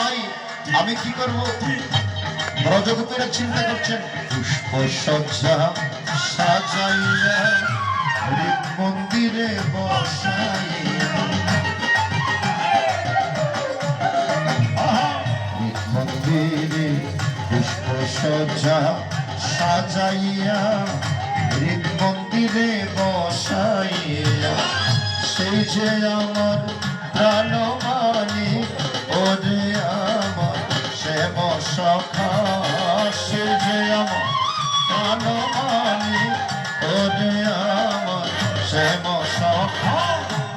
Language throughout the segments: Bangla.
পাই আমি কি করব? ব্রজগোপীরা চিন্তা করছেন পুষ্প সজ্জা সাজাইয়া মন্দিরে বসাইয়া মন্দিরে পুষ্প সজ্জা সাজাইয়া মন্দিরে বসাইয়া সেই যে আমার প্রাণমানি ওরে আমার শ্যাম সখা সে যে আমার প্রাণমানি ওরে আমার শ্যাম সখা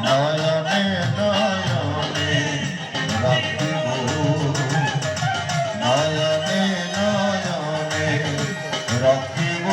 নয়নে নয়নে রাখিব নয়নে নয়নে রাখিব।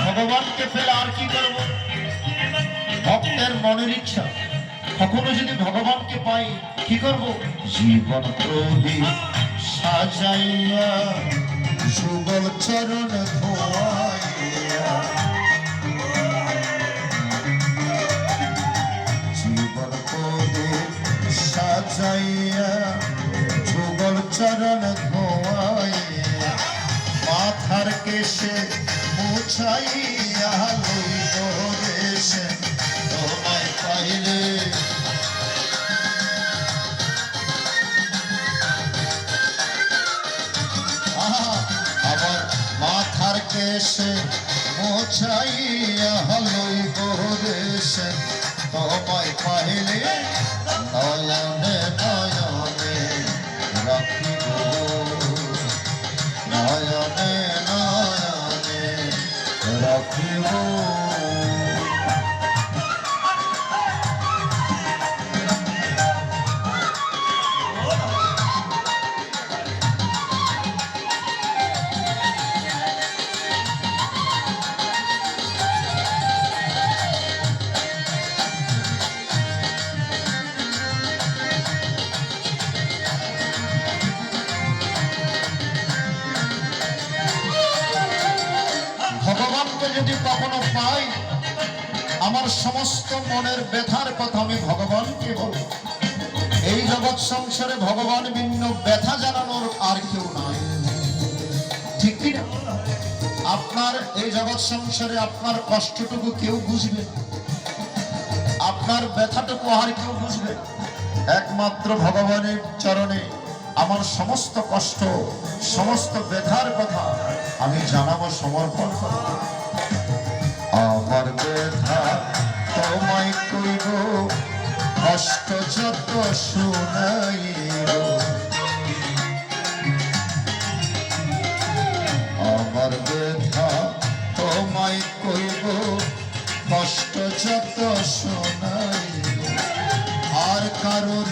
ভগবানকে পেলে আর কি করব? ভক্তের মনের ইচ্ছা কখনো যদি ভগবানকে পাই কি করব? জীবন প্রদীপ সাজাইয়া যুগল চরণ ধোয়াইয়া জীবন প্রদীপ সাজাইয়া যুগল চরণ ধোয়াইয়া মাথার কেশে মুছাইয়া লইব দেশে তোমায় পাইলে আবার মাথার কেশে মুছাইয়া লইব দেশে তোমায় পাইলে নয়নে নয়নে রাখিব নয়নে নয়নে রাখিব। ভগবানকে যদি কখনো পাই আমার সমস্ত মনের ব্যথার কথা আমি ভগবানকে বলব। এই জগৎ সংসারে ভগবান ভিন্ন ব্যথা জানানোর আর কেউ নাই, ঠিক কি না? আপনার এই জগৎ সংসারে আপনার কষ্টটুকু কেউ বুঝবে, আপনার ব্যথাটুকু আর কেউ বুঝবে? একমাত্র ভগবানের চরণে আমার সমস্ত কষ্ট সমস্ত ব্যথার কথা আমি জানাবো, সমর্পণ করব। আমার ব্যথা তোমায় কইব কষ্ট যত শুনাইব আমার ব্যথা তোমায় কইব কষ্ট যত শুনাইব আর কারোর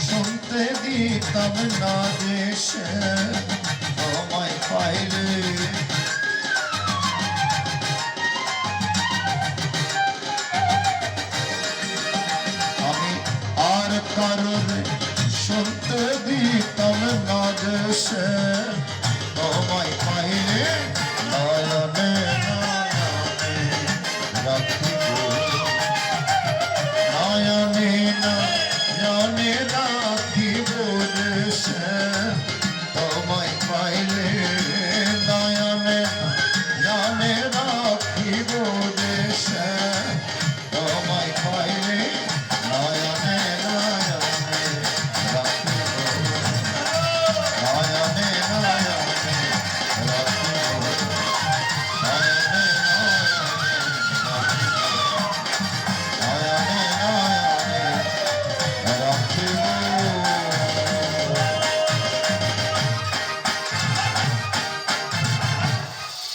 শুনতে দিতাম না দেশে তোমায় পাইলে আমি আর কারোর শুনতে দিতাম না দেশে